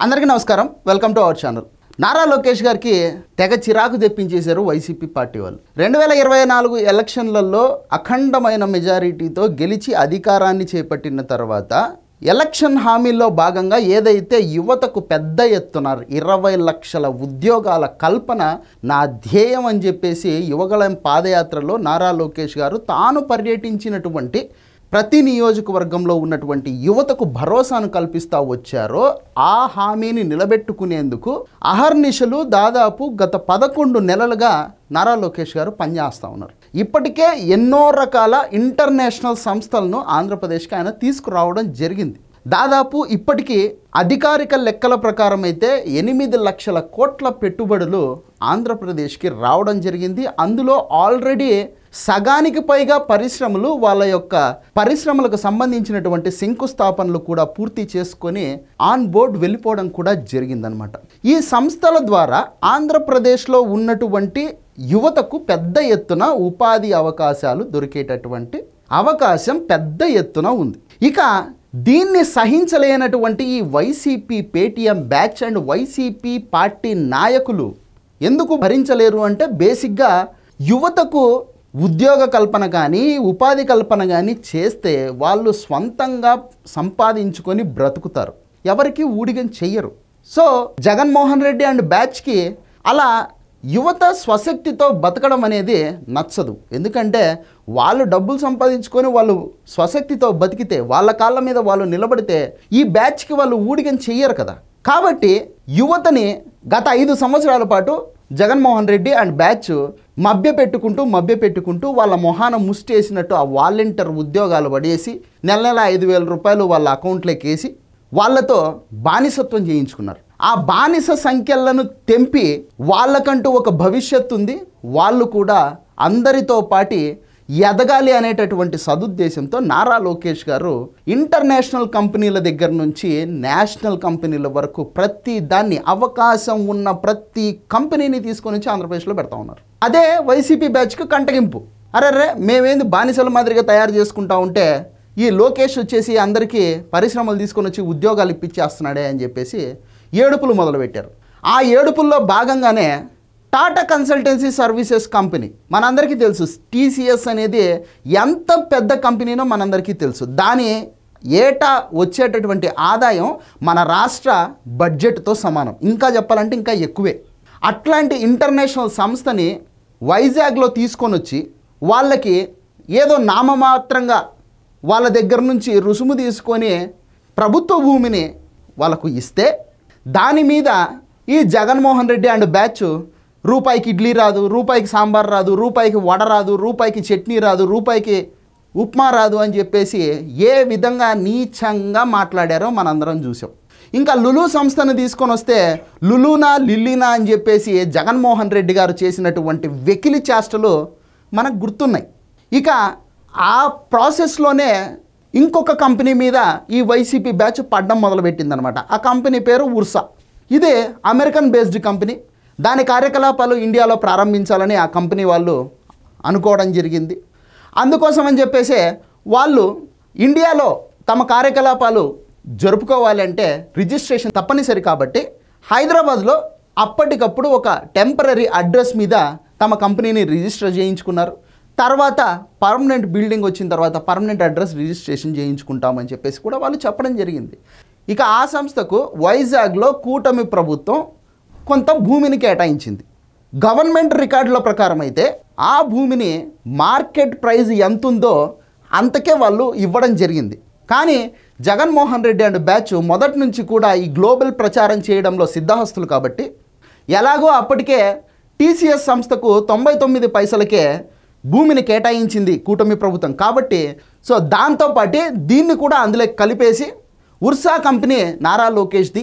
అందరికీ నమస్కారం. Welcome to our channel. Nara Lokesh గారికి తెగ చిరాకు తెప్పించేశారు వైసీపీ పార్టీ వాళ్ళు. 2024 ఎలక్షన్లలో అఖండమైన మెజారిటీతో గెలిచి అధికారాన్ని చేపట్టిన తర్వాత ఎలక్షన్ హామీల్లో భాగంగా ఏదైతే యువతకు పెద్ద ఎత్తున 20 లక్షల ఉద్యోగాల కల్పన నా ధ్యేయం అని చెప్పేసి యువగళం పాదయాత్రలో నారా లోకేష్ గారు తాను పర్యటించినటువంటి ప్రతి నియోజకవర్గంలో ఉన్నటువంటి యువతకు భరోసాను కల్పిస్తూ వచ్చారో ఆ హామీని నిలబెట్టుకునేందుకు అహర్నిశలు దాదాపు గత 11 నెలలుగా నారా లోకేష్ గారు పనిచేస్తూ ఉన్నారు. ఇప్పటికే ఎన్నో రకాల ఇంటర్నేషనల్ సంస్థలను ఆంధ్రప్రదేశ్కి ఆయన తీసుకురావడం జరిగింది. దాదాపు ఇప్పటికీ అధికారిక లెక్కల ప్రకారం అయితే 8 లక్షల కోట్ల పెట్టుబడులు ఆంధ్రప్రదేశ్కి రావడం జరిగింది. అందులో ఆల్రెడీ సగానికి పైగా పరిశ్రమలు వాళ్ళ యొక్క పరిశ్రమలకు సంబంధించినటువంటి శంకుస్థాపనలు కూడా పూర్తి చేసుకొని ఆన్ బోర్డ్ వెళ్ళిపోవడం కూడా జరిగిందనమాట. ఈ సంస్థల ద్వారా ఆంధ్రప్రదేశ్లో ఉన్నటువంటి యువతకు పెద్ద ఎత్తున ఉపాధి అవకాశాలు దొరికేటటువంటి అవకాశం పెద్ద ఎత్తున ఉంది. ఇక దీన్ని సహించలేనటువంటి ఈ YCP Paytm batch and YCP party నాయకులు ఎందుకు భరించలేరు అంటే బేసిక్గా యువతకు ఉద్యోగ కల్పన కానీ ఉపాధి కల్పన కానీ చేస్తే వాళ్ళు స్వంతంగా సంపాదించుకొని బ్రతుకుతారు, ఎవరికి ఊడిగం చెయ్యరు. సో జగన్మోహన్ రెడ్డి అండ్ బ్యాచ్కి అలా యువత స్వశక్తితో బతకడం అనేది నచ్చదు. ఎందుకంటే వాళ్ళు డబ్బులు సంపాదించుకొని వాళ్ళు స్వశక్తితో బతికితే వాళ్ళ కాళ్ళ మీద వాళ్ళు నిలబడితే ఈ బ్యాచ్కి వాళ్ళు ఊడిగం చెయ్యరు కదా. కాబట్టి యువతని గత 5 సంవత్సరాల పాటు జగన్మోహన్ రెడ్డి అండ్ బ్యాచ్ మభ్యపెట్టుకుంటూ వాళ్ళ మొహాన ముష్టేసినట్టు ఆ వాలంటీర్ ఉద్యోగాలు పడేసి నెల 5,000 రూపాయలు వాళ్ళ అకౌంట్లోకి వేసి వాళ్ళతో బానిసత్వం చేయించుకున్నారు. ఆ బానిస సంఖ్యలను తెంపి వాళ్ళకంటూ ఒక భవిష్యత్తు ఉంది, వాళ్ళు కూడా అందరితో పాటి ఎదగాలి అనేటటువంటి సదుద్దేశంతో నారా లోకేష్ గారు ఇంటర్నేషనల్ కంపెనీల దగ్గర నుంచి నేషనల్ కంపెనీల వరకు ప్రతి దాన్ని అవకాశం ఉన్న ప్రతి కంపెనీని తీసుకొని వచ్చి ఆంధ్రప్రదేశ్లో పెడతా ఉన్నారు. అదే వైసీపీ బ్యాచ్కు కంటగింపు. అరే మేమేంది బానిసల మాదిరిగా తయారు చేసుకుంటా ఉంటే ఈ లోకేష్ వచ్చేసి అందరికీ పరిశ్రమలు తీసుకొని వచ్చి ఉద్యోగాలు ఇప్పించేస్తున్నాడే అని చెప్పేసి ఏడుపులు మొదలుపెట్టారు. ఆ ఏడుపుల్లో భాగంగానే టాటా కన్సల్టెన్సీ సర్వీసెస్ కంపెనీ మనందరికీ తెలుసు. టీసీఎస్ అనేది ఎంత పెద్ద కంపెనీనో మనందరికీ తెలుసు. దాని ఏటా వచ్చేటటువంటి ఆదాయం మన రాష్ట్ర బడ్జెట్తో సమానం, ఇంకా చెప్పాలంటే ఇంకా ఎక్కువే. అట్లాంటి ఇంటర్నేషనల్ సంస్థని వైజాగ్లో తీసుకొని వచ్చి వాళ్ళకి ఏదో నామమాత్రంగా వాళ్ళ దగ్గర నుంచి రుసుము తీసుకొని ప్రభుత్వ భూమిని వాళ్ళకు ఇస్తే దాని మీద ఈ జగన్మోహన్ రెడ్డి అండ్ బ్యాచ్ రూపాయికి ఇడ్లీ రాదు, రూపాయికి సాంబార్ రాదు, రూపాయికి వడ రాదు, రూపాయికి చట్నీ రాదు, రూపాయికి ఉప్మా రాదు అని చెప్పేసి ఏ విధంగా నీచంగా మాట్లాడారో మనందరం చూసాం. ఇంకా లులు సంస్థను తీసుకొని వస్తే లులునా లిల్లీనా అని చెప్పేసి జగన్మోహన్ రెడ్డి గారు చేసినటువంటి వెకిలి చేష్టలు మనకు గుర్తున్నాయి. ఇక ఆ ప్రాసెస్లోనే ఇంకొక కంపెనీ మీద ఈ వైసీపీ బ్యాచ్ పడ్డం మొదలుపెట్టిందనమాట. ఆ కంపెనీ పేరు ఉర్సా. ఇదే అమెరికన్ బేస్డ్ కంపెనీ. దాని కార్యకలాపాలు ఇండియాలో ప్రారంభించాలని ఆ కంపెనీ వాళ్ళు అనుకోవడం జరిగింది. అందుకోసం అని చెప్పేసి వాళ్ళు ఇండియాలో తమ కార్యకలాపాలు జరుపుకోవాలంటే రిజిస్ట్రేషన్ తప్పనిసరి కాబట్టి హైదరాబాద్లో అప్పటికప్పుడు ఒక టెంపరరీ అడ్రస్ మీద తమ కంపెనీని రిజిస్టర్ చేయించుకున్నారు. తర్వాత పర్మనెంట్ బిల్డింగ్ వచ్చిన తర్వాత పర్మనెంట్ అడ్రస్ రిజిస్ట్రేషన్ చేయించుకుంటామని చెప్పేసి కూడా వాళ్ళు చెప్పడం జరిగింది. ఇక ఆ సంస్థకు వైజాగ్లో కూటమి ప్రభుత్వం కొంత భూమిని కేటాయించింది. గవర్నమెంట్ రికార్డుల ప్రకారం అయితే ఆ భూమిని మార్కెట్ ప్రైస్ ఎంత ఉందో అంతకే వాళ్ళు ఇవ్వడం జరిగింది. కానీ జగన్మోహన్ రెడ్డి అండ్ బ్యాచ్ మొదటి నుంచి కూడా ఈ గ్లోబల్ ప్రచారం చేయడంలో సిద్ధహస్తులు కాబట్టి ఎలాగో అప్పటికే టీసీఎస్ సంస్థకు 99 పైసలకే భూమిని కేటాయించింది కూటమి ప్రభుత్వం కాబట్టి సో దాంతోపాటు దీన్ని కూడా అందులో కలిపేసి ఉర్సా కంపెనీ నారా లోకేష్ది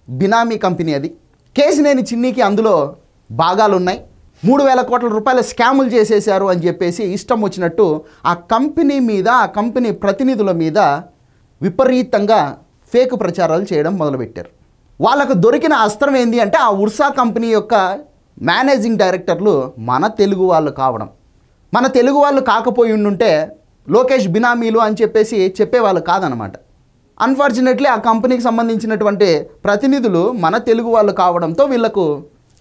బినామీ కంపెనీ. అది కేసినేని చిన్నికి అందులో భాగాలు ఉన్నాయి. 3,000 కోట్ల రూపాయల స్కాములు చేసేశారు అని చెప్పేసి ఇష్టం వచ్చినట్టు ఆ కంపెనీ మీద ఆ కంపెనీ ప్రతినిధుల మీద విపరీతంగా ఫేక్ ప్రచారాలు చేయడం మొదలుపెట్టారు. వాళ్ళకు దొరికిన అస్త్రం ఏంది అంటే ఆ ఉర్సా కంపెనీ యొక్క మేనేజింగ్ డైరెక్టర్లు మన తెలుగు వాళ్ళు కావడం. మన తెలుగు వాళ్ళు కాకపోయి ఉండుంటే లోకేష్ బినామీలు అని చెప్పేసి చెప్పేవాళ్ళు కాదనమాట. అన్ఫార్చునేట్లీ ఆ కంపెనీకి సంబంధించినటువంటి ప్రతినిధులు మన తెలుగు వాళ్ళు కావడంతో వీళ్ళకు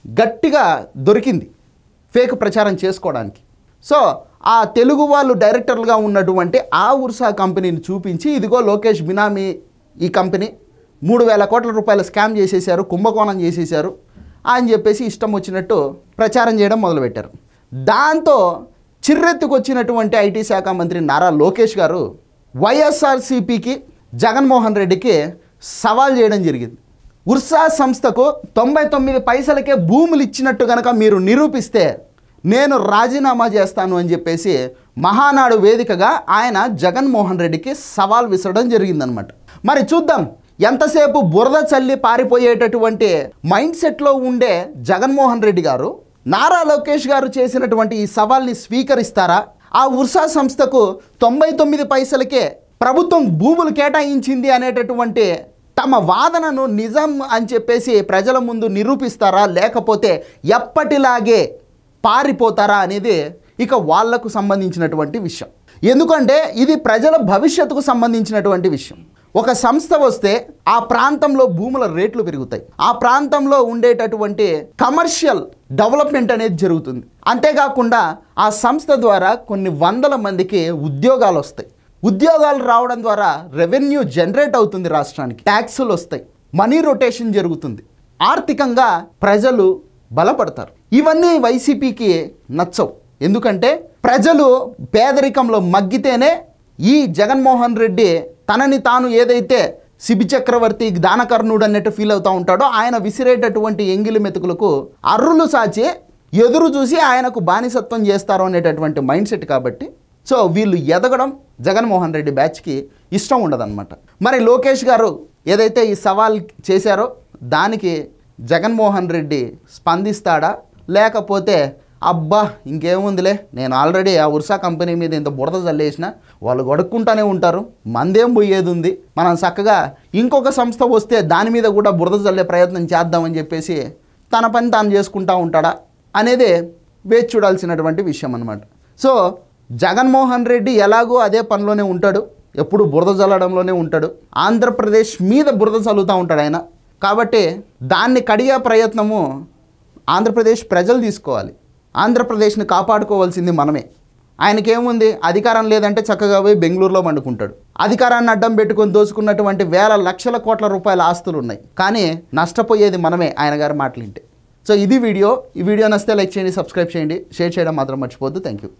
గట్టిగా దొరికింది ఫేక్ ప్రచారం చేసుకోవడానికి. సో ఆ తెలుగు వాళ్ళు డైరెక్టర్లుగా ఉన్నటువంటి ఆ ఉర్సా కంపెనీని చూపించి, ఇదిగో లోకేష్ బినామీ ఈ కంపెనీ 3,000 కోట్ల రూపాయల స్కామ్ చేసేశారు, కుంభకోణం చేసేశారు అని చెప్పేసి ఇష్టం వచ్చినట్టు ప్రచారం చేయడం మొదలుపెట్టారు. దాంతో చిర్రెత్తుకొచ్చినటువంటి ఐటీ శాఖ మంత్రి నారా లోకేష్ గారు వైఎస్ఆర్సీపీకి జగన్మోహన్ రెడ్డికి సవాల్ చేయడం జరిగింది. ఉర్సా సంస్థకు 99 పైసలకే భూములు ఇచ్చినట్టు కనుక మీరు నిరూపిస్తే నేను రాజీనామా చేస్తాను అని చెప్పేసి మహానాడు వేదికగా ఆయన జగన్మోహన్ రెడ్డికి సవాల్ విసరడం జరిగిందనమాట. మరి చూద్దాం, ఎంతసేపు బురద చల్లి పారిపోయేటటువంటి మైండ్ సెట్లో ఉండే జగన్మోహన్ రెడ్డి గారు నారా లోకేష్ గారు చేసినటువంటి ఈ సవాల్ని స్వీకరిస్తారా? ఆ ఉర్సా సంస్థకు 99 పైసలకే ప్రభుత్వం భూములు కేటాయించింది అనేటటువంటి తమ వాదనను నిజం అని చెప్పేసి ప్రజల ముందు నిరూపిస్తారా, లేకపోతే ఎప్పటిలాగే పారిపోతారా అనేది ఇక వాళ్లకు సంబంధించినటువంటి విషయం. ఎందుకంటే ఇది ప్రజల భవిష్యత్తుకు సంబంధించినటువంటి విషయం. ఒక సంస్థ వస్తే ఆ ప్రాంతంలో భూముల రేట్లు పెరుగుతాయి, ఆ ప్రాంతంలో ఉండేటటువంటి కమర్షియల్ డెవలప్మెంట్ అనేది జరుగుతుంది. అంతేకాకుండా ఆ సంస్థ ద్వారా కొన్ని వందల మందికి ఉద్యోగాలు వస్తాయి. ఉద్యోగాలు రావడం ద్వారా రెవెన్యూ జనరేట్ అవుతుంది, రాష్ట్రానికి ట్యాక్సులు వస్తాయి, మనీ రొటేషన్ జరుగుతుంది, ఆర్థికంగా ప్రజలు బలపడతారు. ఇవన్నీ వైసీపీకి నచ్చవు. ఎందుకంటే ప్రజలు పేదరికంలో మగ్గితేనే ఈ జగన్మోహన్ రెడ్డి తనని తాను ఏదైతే శిబి చక్రవర్తి దానకర్ణుడు అన్నట్టు ఫీల్ అవుతూ ఉంటాడో, ఆయన విసిరేటటువంటి ఎంగిలి మెతుకులకు అర్రులు సాచి ఎదురు చూసి ఆయనకు బానిసత్వం చేస్తారు అనేటటువంటి మైండ్ సెట్. కాబట్టి సో వీళ్ళు ఎదగడం జగన్మోహన్ రెడ్డి బ్యాచ్కి ఇష్టం ఉండదన్నమాట. మరి లోకేష్ గారు ఏదైతే ఈ సవాల్ చేశారో దానికి జగన్మోహన్ రెడ్డి స్పందిస్తాడా, లేకపోతే అబ్బా ఇంకేముందిలే, నేను ఆల్రెడీ ఆ ఉర్సా కంపెనీ మీద ఇంత బురద చల్లేసిన, వాళ్ళు గొడుక్కుంటూనే ఉంటారు, మందేం పోయేది ఉంది, మనం చక్కగా ఇంకొక సంస్థ వస్తే దాని మీద కూడా బురద చల్లే ప్రయత్నం చేద్దామని చెప్పేసి తన పని తాను చేసుకుంటూ ఉంటాడా అనేది వేచి చూడాల్సినటువంటి విషయం అన్నమాట. సో జగన్మోహన్ రెడ్డి ఎలాగో అదే పనిలోనే ఉంటాడు, ఎప్పుడు బురద చల్లడంలోనే ఉంటాడు, ఆంధ్రప్రదేశ్ మీద బురద చల్లుతూ ఉంటాడు ఆయన. కాబట్టి దాన్ని కడిగే ప్రయత్నము ఆంధ్రప్రదేశ్ ప్రజలు తీసుకోవాలి. ఆంధ్రప్రదేశ్ని కాపాడుకోవాల్సింది మనమే. ఆయనకేముంది, అధికారం లేదంటే చక్కగా పోయి బెంగళూరులో పండుకుంటాడు. అధికారాన్ని అడ్డం పెట్టుకొని దోచుకున్నటువంటి వేల లక్షల కోట్ల రూపాయల ఆస్తులు ఉన్నాయి, కానీ నష్టపోయేది మనమే ఆయన గారి మాటలు వింటే. సో ఇది వీడియో. ఈ వీడియో నచ్చితే లైక్ చేయండి, సబ్స్క్రైబ్ చేయండి, షేర్ చేయడం మాత్రం మర్చిపోవద్దు. Thank you.